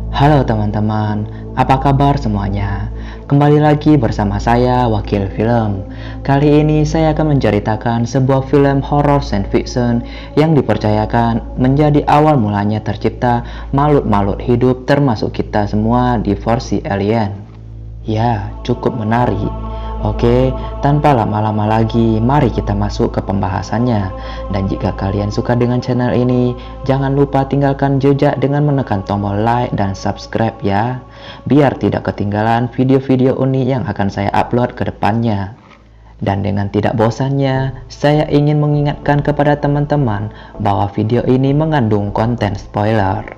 Halo teman-teman, apa kabar semuanya? Kembali lagi bersama saya, Wakil Film. Kali ini saya akan menceritakan sebuah film horror science fiction yang dipercayakan menjadi awal mulanya tercipta makhluk-makhluk hidup termasuk kita semua di versi Alien. Ya, cukup menarik. Oke, tanpa lama-lama lagi, mari kita masuk ke pembahasannya. Dan jika kalian suka dengan channel ini, jangan lupa tinggalkan jejak dengan menekan tombol like dan subscribe ya, biar tidak ketinggalan video-video unik yang akan saya upload ke depannya. Dan dengan tidak bosannya, saya ingin mengingatkan kepada teman-teman bahwa video ini mengandung konten spoiler.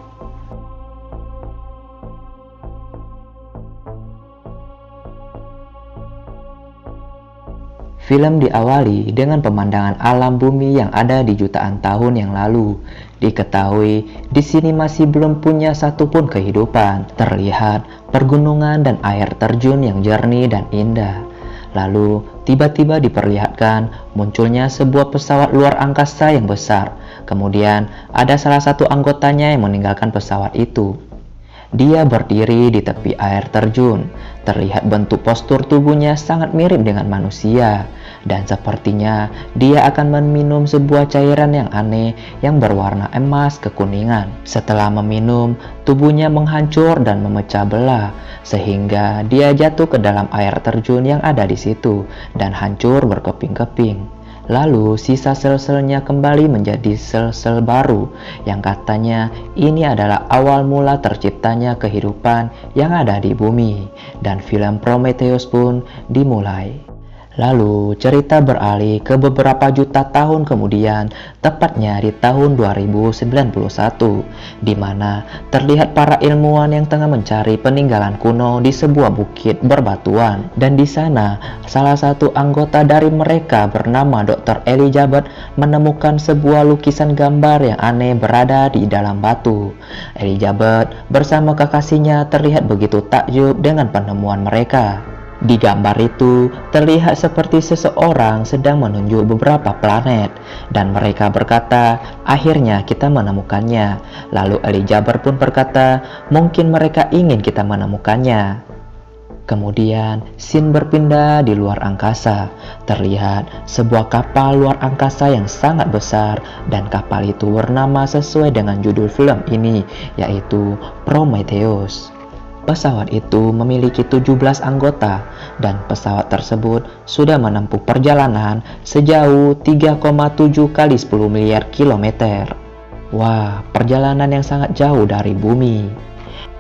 Film diawali dengan pemandangan alam bumi yang ada di jutaan tahun yang lalu. Diketahui di sini masih belum punya satupun kehidupan. Terlihat pergunungan dan air terjun yang jernih dan indah. Lalu tiba-tiba diperlihatkan munculnya sebuah pesawat luar angkasa yang besar. Kemudian ada salah satu anggotanya yang meninggalkan pesawat itu. Dia berdiri di tepi air terjun. Terlihat bentuk postur tubuhnya sangat mirip dengan manusia. Dan sepertinya dia akan meminum sebuah cairan yang aneh yang berwarna emas kekuningan. Setelah meminum, tubuhnya menghancur dan memecah belah. Sehingga dia jatuh ke dalam air terjun yang ada di situ dan hancur berkeping-keping. Lalu sisa sel-selnya kembali menjadi sel-sel baru yang katanya ini adalah awal mula terciptanya kehidupan yang ada di bumi. Dan film Prometheus pun dimulai. Lalu cerita beralih ke beberapa juta tahun kemudian, tepatnya di tahun 2091, di mana terlihat para ilmuwan yang tengah mencari peninggalan kuno di sebuah bukit berbatuan. Dan di sana, salah satu anggota dari mereka bernama Dr. Elizabeth menemukan sebuah lukisan gambar yang aneh berada di dalam batu. Elizabeth bersama kekasihnya terlihat begitu takjub dengan penemuan mereka. Di gambar itu terlihat seperti seseorang sedang menunjuk beberapa planet dan mereka berkata, akhirnya kita menemukannya. Lalu Elizabeth pun berkata, mungkin mereka ingin kita menemukannya. Kemudian scene berpindah di luar angkasa. Terlihat sebuah kapal luar angkasa yang sangat besar dan kapal itu bernama sesuai dengan judul film ini, yaitu Prometheus. Pesawat itu memiliki 17 anggota dan pesawat tersebut sudah menempuh perjalanan sejauh 3,7 kali 10 miliar kilometer. Wah, perjalanan yang sangat jauh dari bumi.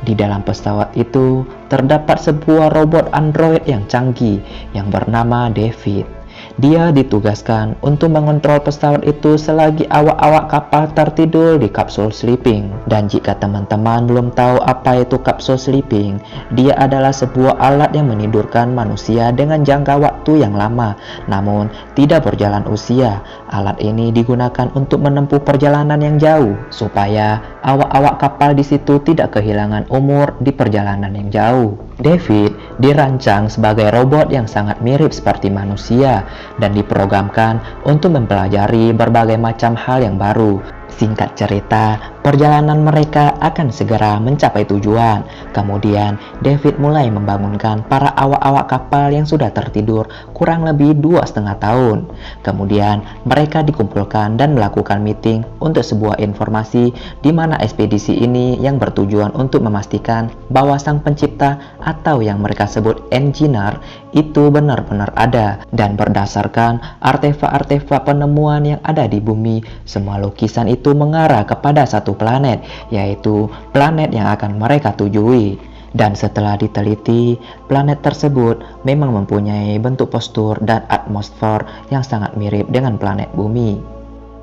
Di dalam pesawat itu terdapat sebuah robot android yang canggih yang bernama David. Dia ditugaskan untuk mengontrol pesawat itu selagi awak-awak kapal tertidur di kapsul sleeping. Dan jika teman-teman belum tahu apa itu kapsul sleeping, dia adalah sebuah alat yang menidurkan manusia dengan jangka waktu yang lama, namun tidak berjalan usia. Alat ini digunakan untuk menempuh perjalanan yang jauh, supaya awak-awak kapal di situ tidak kehilangan umur di perjalanan yang jauh. David dirancang sebagai robot yang sangat mirip seperti manusia dan diprogramkan untuk mempelajari berbagai macam hal yang baru. Singkat cerita, perjalanan mereka akan segera mencapai tujuan. Kemudian, David mulai membangunkan para awak-awak kapal yang sudah tertidur kurang lebih 2,5 tahun. Kemudian, mereka dikumpulkan dan melakukan meeting untuk sebuah informasi di mana ekspedisi ini yang bertujuan untuk memastikan bahwa sang pencipta atau yang mereka sebut engineer itu benar-benar ada. Dan berdasarkan artefak-artefak penemuan yang ada di bumi, semua lukisan itu mengarah kepada satu planet, yaitu planet yang akan mereka tujui. Dan setelah diteliti, planet tersebut memang mempunyai bentuk postur dan atmosfer yang sangat mirip dengan planet bumi.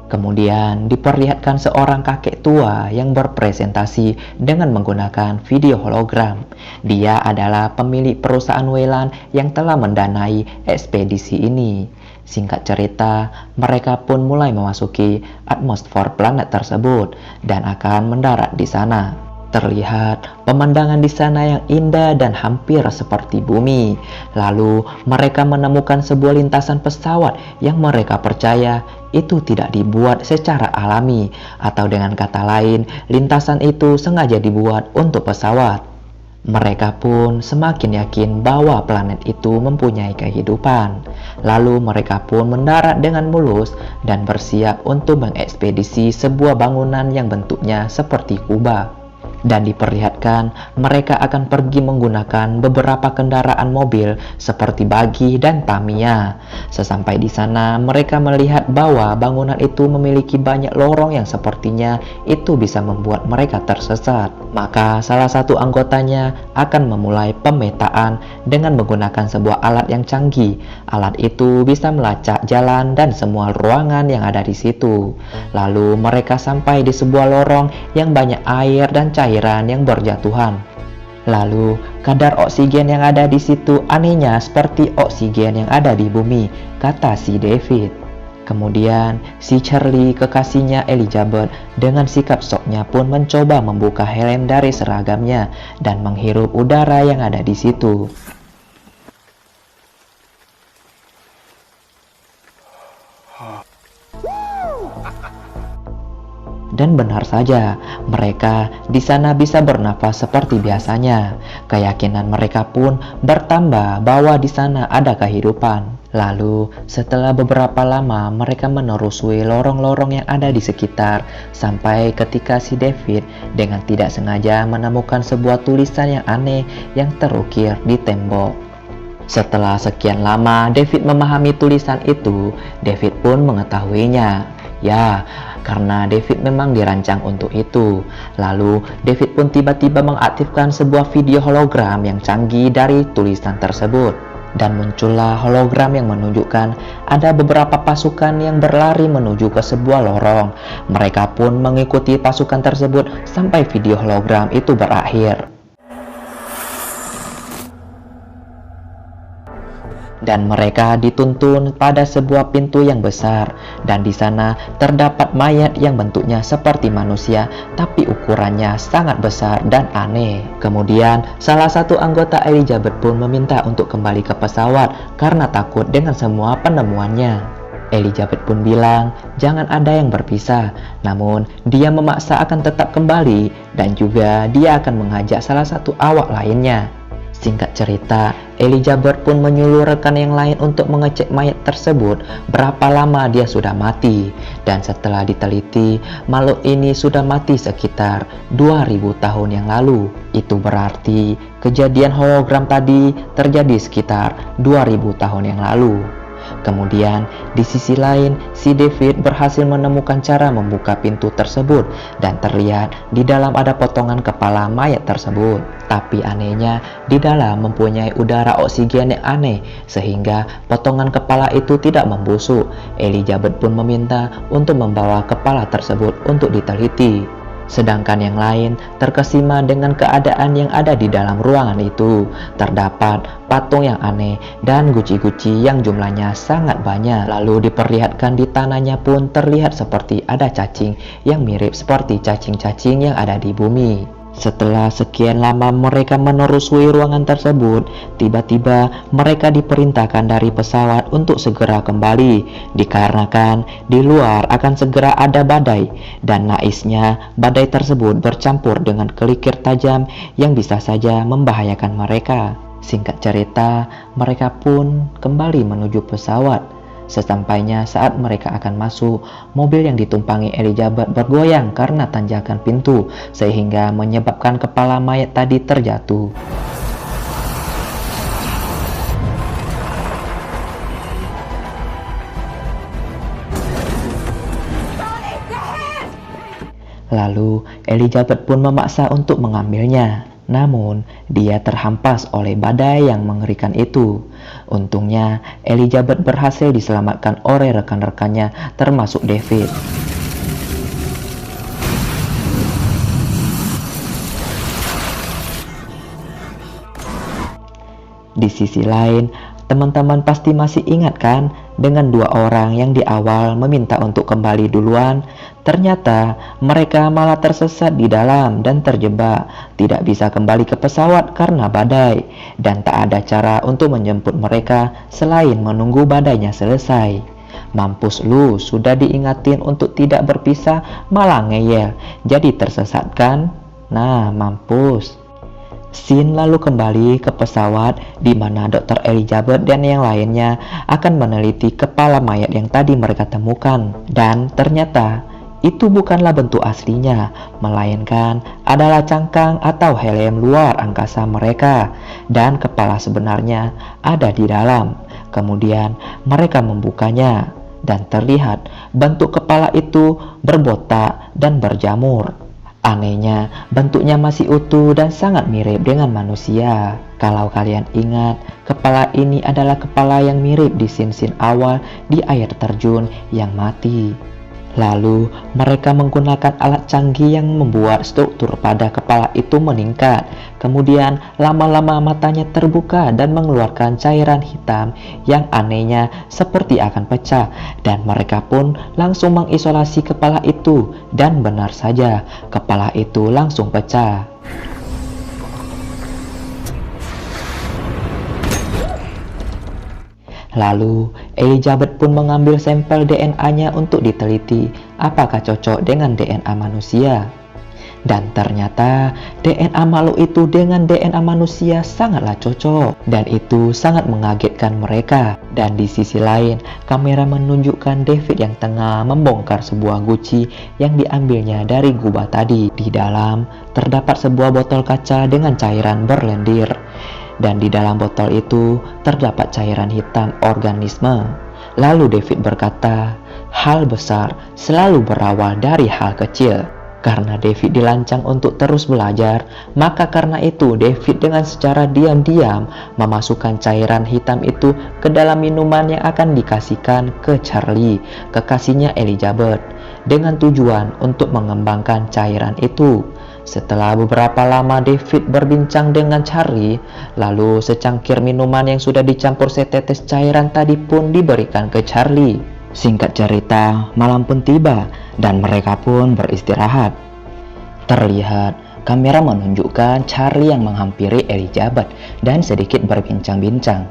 Kemudian diperlihatkan seorang kakek tua yang berpresentasi dengan menggunakan video hologram. Dia adalah pemilik perusahaan Weyland yang telah mendanai ekspedisi ini. Singkat cerita, mereka pun mulai memasuki atmosfer planet tersebut dan akan mendarat di sana. Terlihat pemandangan di sana yang indah dan hampir seperti bumi. Lalu mereka menemukan sebuah lintasan pesawat yang mereka percaya itu tidak dibuat secara alami, atau dengan kata lain, lintasan itu sengaja dibuat untuk pesawat. Mereka pun semakin yakin bahwa planet itu mempunyai kehidupan. Lalu mereka pun mendarat dengan mulus dan bersiap untuk mengekspedisi sebuah bangunan yang bentuknya seperti kubah. Dan diperlihatkan mereka akan pergi menggunakan beberapa kendaraan mobil seperti buggy dan Tamiya. Sesampai di sana mereka melihat bahwa bangunan itu memiliki banyak lorong yang sepertinya itu bisa membuat mereka tersesat. Maka salah satu anggotanya akan memulai pemetaan dengan menggunakan sebuah alat yang canggih. Alat itu bisa melacak jalan dan semua ruangan yang ada di situ. Lalu mereka sampai di sebuah lorong yang banyak air dan cairan yang berjatuhan. Lalu kadar oksigen yang ada di situ anehnya seperti oksigen yang ada di bumi, kata si David. Kemudian si Charlie, kekasihnya Elizabeth, dengan sikap soknya pun mencoba membuka helm dari seragamnya dan menghirup udara yang ada di situ. Dan benar saja, mereka di sana bisa bernafas seperti biasanya. Keyakinan mereka pun bertambah bahwa di sana ada kehidupan. Lalu, setelah beberapa lama, mereka menelusuri lorong-lorong yang ada di sekitar, sampai ketika si David dengan tidak sengaja menemukan sebuah tulisan yang aneh yang terukir di tembok. Setelah sekian lama David memahami tulisan itu, David pun mengetahuinya. Ya, karena David memang dirancang untuk itu. Lalu David pun tiba-tiba mengaktifkan sebuah video hologram yang canggih dari tulisan tersebut. Dan muncullah hologram yang menunjukkan ada beberapa pasukan yang berlari menuju ke sebuah lorong. Mereka pun mengikuti pasukan tersebut sampai video hologram itu berakhir. Dan mereka dituntun pada sebuah pintu yang besar, dan di sana terdapat mayat yang bentuknya seperti manusia tapi ukurannya sangat besar dan aneh. Kemudian salah satu anggota Elizabeth pun meminta untuk kembali ke pesawat karena takut dengan semua penemuannya. Elizabeth pun bilang jangan ada yang berpisah, namun dia memaksa akan tetap kembali dan juga dia akan mengajak salah satu awak lainnya. Singkat cerita, Elizabeth pun menyuruh rekan yang lain untuk mengecek mayat tersebut berapa lama dia sudah mati. Dan setelah diteliti, makhluk ini sudah mati sekitar 2000 tahun yang lalu. Itu berarti kejadian hologram tadi terjadi sekitar 2000 tahun yang lalu. Kemudian di sisi lain, si David berhasil menemukan cara membuka pintu tersebut dan terlihat di dalam ada potongan kepala mayat tersebut. Tapi anehnya di dalam mempunyai udara oksigen yang aneh sehingga potongan kepala itu tidak membusuk. Elizabeth pun meminta untuk membawa kepala tersebut untuk diteliti. Sedangkan yang lain terkesima dengan keadaan yang ada di dalam ruangan itu. Terdapat patung yang aneh dan guci-guci yang jumlahnya sangat banyak. Lalu diperlihatkan di tanahnya pun terlihat seperti ada cacing yang mirip seperti cacing-cacing yang ada di bumi. Setelah sekian lama mereka menelusuri ruangan tersebut, tiba-tiba mereka diperintahkan dari pesawat untuk segera kembali, dikarenakan di luar akan segera ada badai, dan naisnya badai tersebut bercampur dengan kelikir tajam yang bisa saja membahayakan mereka. Singkat cerita, mereka pun kembali menuju pesawat. Sesampainya saat mereka akan masuk, mobil yang ditumpangi Elizabeth bergoyang karena tanjakan pintu, sehingga menyebabkan kepala mayat tadi terjatuh. Lalu Elizabeth pun memaksa untuk mengambilnya. Namun, dia terhampas oleh badai yang mengerikan itu. Untungnya, Elizabeth berhasil diselamatkan oleh rekan-rekannya, termasuk David. Di sisi lain, teman-teman pasti masih ingat kan dengan dua orang yang di awal meminta untuk kembali duluan, ternyata mereka malah tersesat di dalam dan terjebak, tidak bisa kembali ke pesawat karena badai, dan tak ada cara untuk menjemput mereka selain menunggu badainya selesai. Mampus lu, sudah diingatin untuk tidak berpisah malah ngeyel, jadi tersesat kan? Nah, mampus. Sin lalu kembali ke pesawat di mana Dr. Elizabeth dan yang lainnya akan meneliti kepala mayat yang tadi mereka temukan. Dan ternyata itu bukanlah bentuk aslinya, melainkan adalah cangkang atau helm luar angkasa mereka, dan kepala sebenarnya ada di dalam. Kemudian mereka membukanya dan terlihat bentuk kepala itu berbotak dan berjamur. Anehnya, bentuknya masih utuh dan sangat mirip dengan manusia. Kalau kalian ingat, kepala ini adalah kepala yang mirip di scene-scene awal di air terjun yang mati. Lalu, mereka menggunakan alat canggih yang membuat struktur pada kepala itu meningkat. Kemudian, lama-lama matanya terbuka dan mengeluarkan cairan hitam yang anehnya seperti akan pecah. Dan mereka pun langsung mengisolasi kepala itu. Dan benar saja, kepala itu langsung pecah. Lalu, Elizabeth pun mengambil sampel DNA-nya untuk diteliti apakah cocok dengan DNA manusia. Dan ternyata DNA makhluk itu dengan DNA manusia sangatlah cocok, dan itu sangat mengagetkan mereka. Dan di sisi lain, kamera menunjukkan David yang tengah membongkar sebuah guci yang diambilnya dari gubah tadi. Di dalam terdapat sebuah botol kaca dengan cairan berlendir. Dan di dalam botol itu terdapat cairan hitam organisme. Lalu David berkata, hal besar selalu berawal dari hal kecil. Karena David dilancang untuk terus belajar, maka karena itu David dengan secara diam-diam memasukkan cairan hitam itu ke dalam minuman yang akan dikasihkan ke Charlie, kekasihnya Elizabeth, dengan tujuan untuk mengembangkan cairan itu. Setelah beberapa lama David berbincang dengan Charlie, lalu secangkir minuman yang sudah dicampur setetes cairan tadi pun diberikan ke Charlie. Singkat cerita, malam pun tiba dan mereka pun beristirahat. Terlihat kamera menunjukkan Charlie yang menghampiri Elizabeth dan sedikit berbincang-bincang.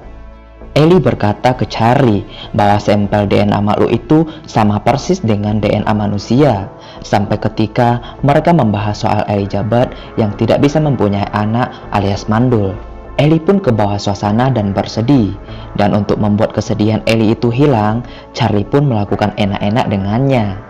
Ellie berkata ke Charlie bahwa sampel DNA makhluk itu sama persis dengan DNA manusia. Sampai ketika mereka membahas soal Elizabeth yang tidak bisa mempunyai anak alias mandul. Ellie pun ke bawah suasana dan bersedih. Dan untuk membuat kesedihan Ellie itu hilang, Charlie pun melakukan enak-enak dengannya.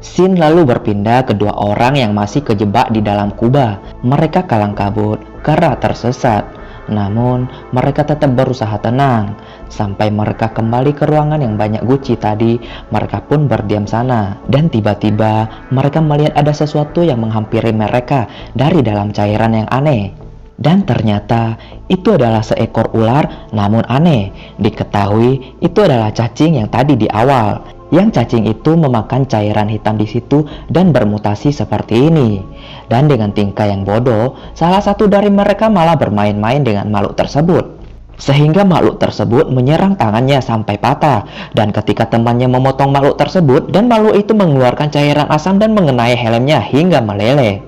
Scene lalu berpindah ke dua orang yang masih kejebak di dalam kubah. Mereka kalang kabut karena tersesat. Namun, mereka tetap berusaha tenang. Sampai mereka kembali ke ruangan yang banyak guci tadi, mereka pun berdiam sana. Dan tiba-tiba, mereka melihat ada sesuatu yang menghampiri mereka dari dalam cairan yang aneh. Dan ternyata, itu adalah seekor ular, namun aneh. Diketahui, itu adalah cacing yang tadi di awal. Yang cacing itu memakan cairan hitam di situ dan bermutasi seperti ini. Dan dengan tingkah yang bodoh, salah satu dari mereka malah bermain-main dengan makhluk tersebut. Sehingga makhluk tersebut menyerang tangannya sampai patah. Dan ketika temannya memotong makhluk tersebut, dan makhluk itu mengeluarkan cairan asam dan mengenai helmnya hingga meleleh.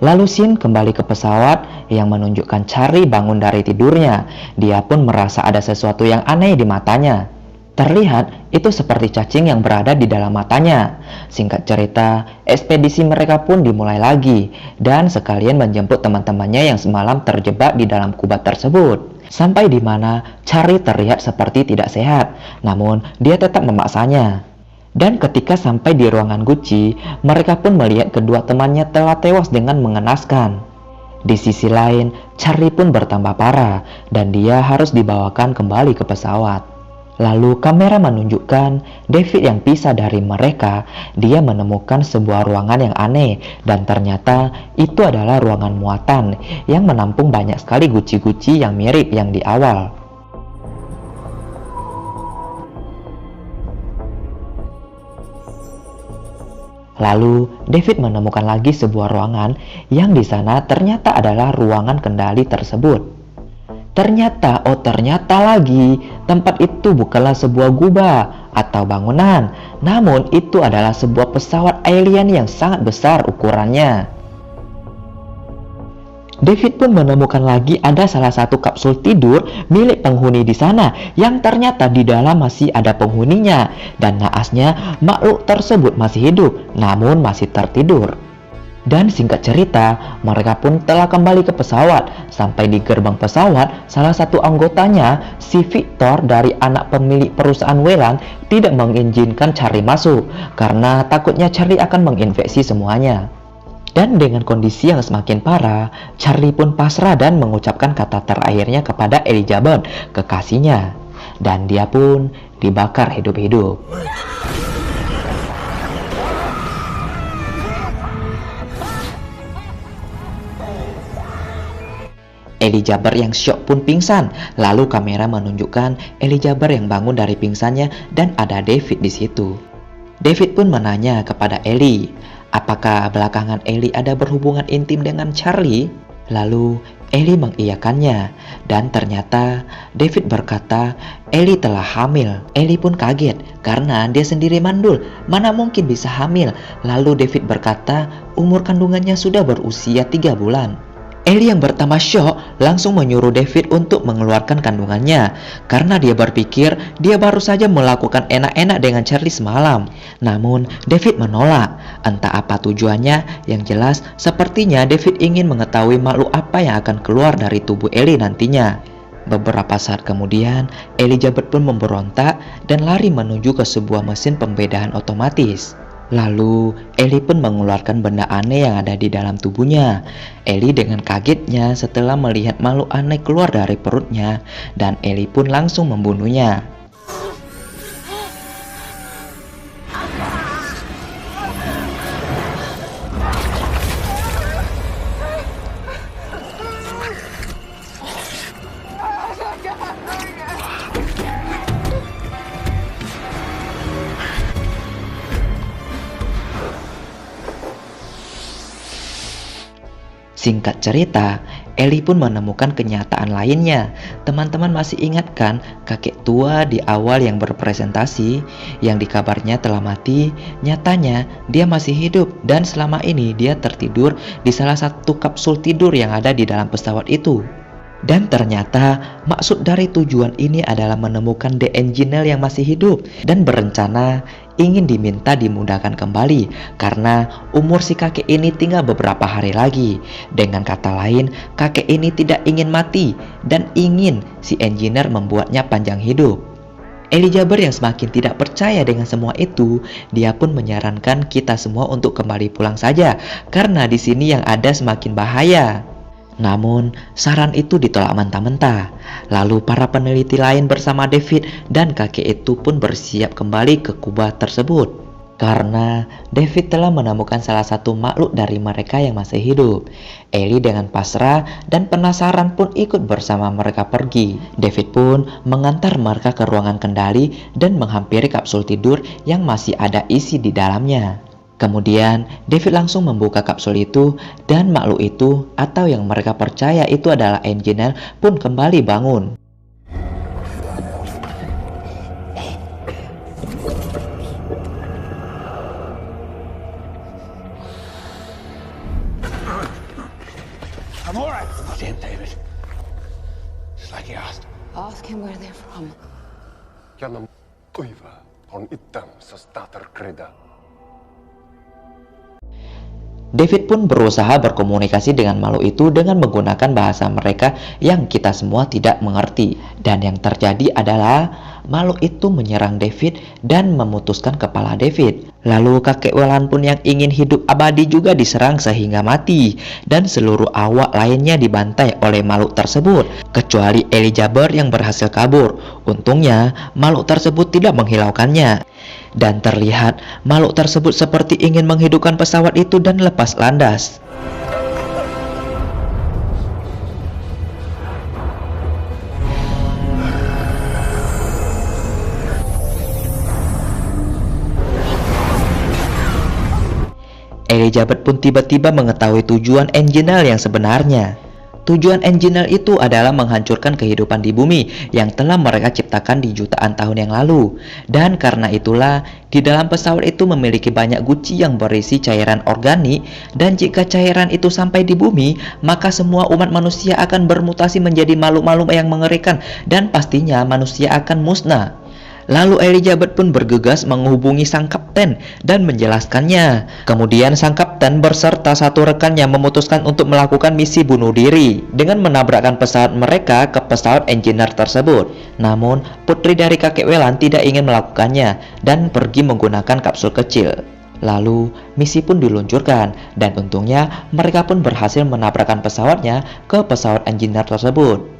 Lalu Sin kembali ke pesawat yang menunjukkan Charlie bangun dari tidurnya. Dia pun merasa ada sesuatu yang aneh di matanya. Terlihat itu seperti cacing yang berada di dalam matanya. Singkat cerita, ekspedisi mereka pun dimulai lagi. Dan sekalian menjemput teman-temannya yang semalam terjebak di dalam kubah tersebut. Sampai di mana Charlie terlihat seperti tidak sehat. Namun dia tetap memaksanya. Dan ketika sampai di ruangan Gucci, mereka pun melihat kedua temannya telah tewas dengan mengenaskan. Di sisi lain, Charlie pun bertambah parah dan dia harus dibawakan kembali ke pesawat. Lalu kamera menunjukkan David yang pisah dari mereka. Dia menemukan sebuah ruangan yang aneh dan ternyata itu adalah ruangan muatan yang menampung banyak sekali guci-guci yang mirip yang di awal. Lalu, David menemukan lagi sebuah ruangan yang di sana ternyata adalah ruangan kendali tersebut. Ternyata lagi, tempat itu bukanlah sebuah gubah atau bangunan, namun itu adalah sebuah pesawat alien yang sangat besar ukurannya. David pun menemukan lagi ada salah satu kapsul tidur milik penghuni di sana yang ternyata di dalam masih ada penghuninya, dan naasnya makhluk tersebut masih hidup namun masih tertidur. Dan singkat cerita, mereka pun telah kembali ke pesawat. Sampai di gerbang pesawat, salah satu anggotanya, si Victor dari anak pemilik perusahaan Weyland, tidak mengizinkan Charlie masuk karena takutnya Charlie akan menginfeksi semuanya. Dan dengan kondisi yang semakin parah, Charlie pun pasrah dan mengucapkan kata terakhirnya kepada Elizabeth, kekasihnya. Dan dia pun dibakar hidup-hidup. Elizabeth yang syok pun pingsan. Lalu kamera menunjukkan Elizabeth yang bangun dari pingsannya dan ada David di situ. David pun menanya kepada Ellie, apakah belakangan Ellie ada berhubungan intim dengan Charlie? Lalu Ellie mengiyakannya, dan ternyata David berkata Ellie telah hamil. Ellie pun kaget karena dia sendiri mandul, mana mungkin bisa hamil. Lalu David berkata umur kandungannya sudah berusia 3 bulan. Ellie yang pertama syok langsung menyuruh David untuk mengeluarkan kandungannya karena dia berpikir dia baru saja melakukan enak-enak dengan Charlie semalam. Namun David menolak, entah apa tujuannya. Yang jelas sepertinya David ingin mengetahui makhluk apa yang akan keluar dari tubuh Ellie nantinya. Beberapa saat kemudian Elizabeth pun memberontak dan lari menuju ke sebuah mesin pembedahan otomatis. Lalu Ellie pun mengeluarkan benda aneh yang ada di dalam tubuhnya. Ellie dengan kagetnya setelah melihat makhluk aneh keluar dari perutnya, dan Ellie pun langsung membunuhnya. Singkat cerita, Ellie pun menemukan kenyataan lainnya. Teman-teman masih ingat kan kakek tua di awal yang berpresentasi yang dikabarnya telah mati? Nyatanya dia masih hidup dan selama ini dia tertidur di salah satu kapsul tidur yang ada di dalam pesawat itu. Dan ternyata maksud dari tujuan ini adalah menemukan The Engineer yang masih hidup dan berencana ingin diminta dimudahkan kembali karena umur si kakek ini tinggal beberapa hari lagi. Dengan kata lain, kakek ini tidak ingin mati dan ingin si Engineer membuatnya panjang hidup. Elizabeth yang semakin tidak percaya dengan semua itu, dia pun menyarankan kita semua untuk kembali pulang saja karena di sini yang ada semakin bahaya. Namun, saran itu ditolak mentah-mentah. Lalu para peneliti lain bersama David dan kakek itu pun bersiap kembali ke kubah tersebut. Karena David telah menemukan salah satu makhluk dari mereka yang masih hidup. Ellie dengan pasrah dan penasaran pun ikut bersama mereka pergi. David pun mengantar mereka ke ruangan kendali dan menghampiri kapsul tidur yang masih ada isi di dalamnya. Kemudian David langsung membuka kapsul itu dan makhluk itu atau yang mereka percaya itu adalah Engineer pun kembali bangun. I'm alright. Damn, David. Just like he asked. Ask him where they're from. Jangan kuiva on itam sa starter kreda. David pun berusaha berkomunikasi dengan makhluk itu dengan menggunakan bahasa mereka yang kita semua tidak mengerti. Dan yang terjadi adalah makhluk itu menyerang David dan memutuskan kepala David. Lalu kakek Weyland pun yang ingin hidup abadi juga diserang sehingga mati. Dan seluruh awak lainnya dibantai oleh makhluk tersebut, kecuali Elizabeth yang berhasil kabur. Untungnya makhluk tersebut tidak menghilaukannya. Dan terlihat makhluk tersebut seperti ingin menghidupkan pesawat itu dan lepas landas. Elizabeth pun tiba-tiba mengetahui tujuan Engineer yang sebenarnya. Tujuan Engineer itu adalah menghancurkan kehidupan di bumi yang telah mereka ciptakan di jutaan tahun yang lalu. Dan karena itulah, di dalam pesawat itu memiliki banyak guci yang berisi cairan organik, dan jika cairan itu sampai di bumi, maka semua umat manusia akan bermutasi menjadi makhluk-makhluk yang mengerikan, dan pastinya manusia akan musnah. Lalu Elizabeth pun bergegas menghubungi sang kapten dan menjelaskannya. Kemudian sang kapten berserta satu rekannya memutuskan untuk melakukan misi bunuh diri dengan menabrakkan pesawat mereka ke pesawat Engineer tersebut. Namun putri dari kakek Whelan tidak ingin melakukannya dan pergi menggunakan kapsul kecil. Lalu misi pun diluncurkan dan untungnya mereka pun berhasil menabrakkan pesawatnya ke pesawat Engineer tersebut.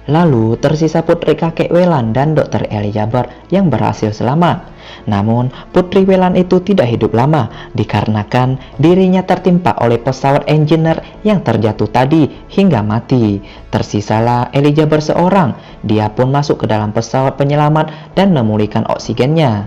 Lalu tersisa putri kakek Whelan dan Dr. Elizabeth yang berhasil selamat. Namun putri Whelan itu tidak hidup lama dikarenakan dirinya tertimpa oleh pesawat Engineer yang terjatuh tadi hingga mati. Tersisalah Elizabeth seorang. Dia pun masuk ke dalam pesawat penyelamat dan memulihkan oksigennya.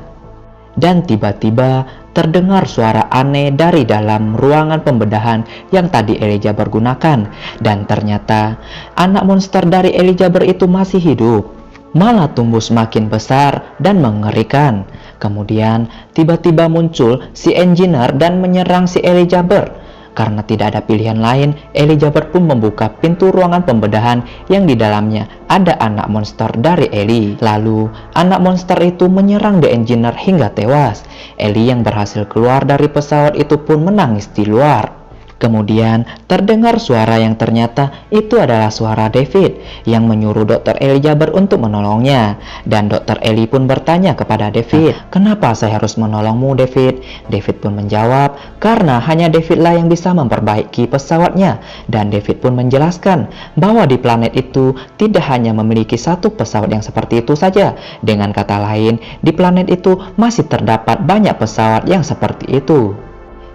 Dan tiba-tiba terdengar suara aneh dari dalam ruangan pembedahan yang tadi Elizabeth gunakan. Dan ternyata anak monster dari Elizabeth itu masih hidup, malah tumbuh semakin besar dan mengerikan. Kemudian tiba-tiba muncul si Engineer dan menyerang si Elizabeth. Karena tidak ada pilihan lain, Elizabeth pun membuka pintu ruangan pembedahan yang di dalamnya ada anak monster dari Ellie. Lalu, anak monster itu menyerang The Engineer hingga tewas. Ellie yang berhasil keluar dari pesawat itu pun menangis di luar. Kemudian terdengar suara yang ternyata itu adalah suara David yang menyuruh Dr. Elizabeth untuk menolongnya. Dan Dr. Ellie pun bertanya kepada David, "Kenapa saya harus menolongmu, David?" David pun menjawab, "Karena hanya David lah yang bisa memperbaiki pesawatnya." Dan David pun menjelaskan bahwa di planet itu tidak hanya memiliki satu pesawat yang seperti itu saja. Dengan kata lain, di planet itu masih terdapat banyak pesawat yang seperti itu.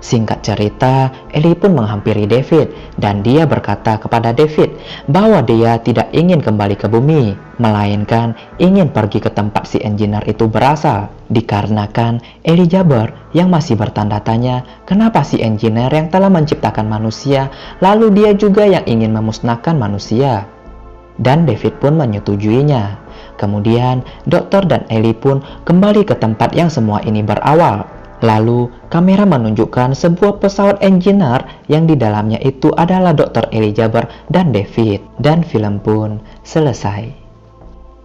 Singkat cerita, Ellie pun menghampiri David dan dia berkata kepada David bahwa dia tidak ingin kembali ke bumi, melainkan ingin pergi ke tempat si Engineer itu berasal. Dikarenakan Elizabeth yang masih bertanda tanya kenapa si Engineer yang telah menciptakan manusia, lalu dia juga yang ingin memusnahkan manusia. Dan David pun menyetujuinya. Kemudian dokter dan Ellie pun kembali ke tempat yang semua ini berawal. Lalu, kamera menunjukkan sebuah pesawat Engineer yang di dalamnya itu adalah Dr. Elizabeth dan David. Dan film pun selesai.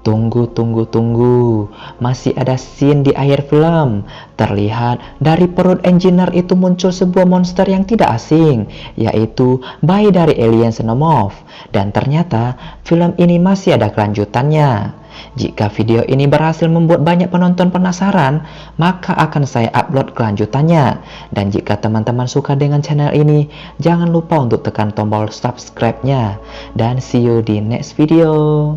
Tunggu. Masih ada scene di akhir film. Terlihat dari perut Engineer itu muncul sebuah monster yang tidak asing, yaitu bayi dari alien Xenomorph. Dan ternyata film ini masih ada kelanjutannya. Jika video ini berhasil membuat banyak penonton penasaran, maka akan saya upload kelanjutannya. Dan jika teman-teman suka dengan channel ini, jangan lupa untuk tekan tombol subscribe-nya. Dan see you di next video.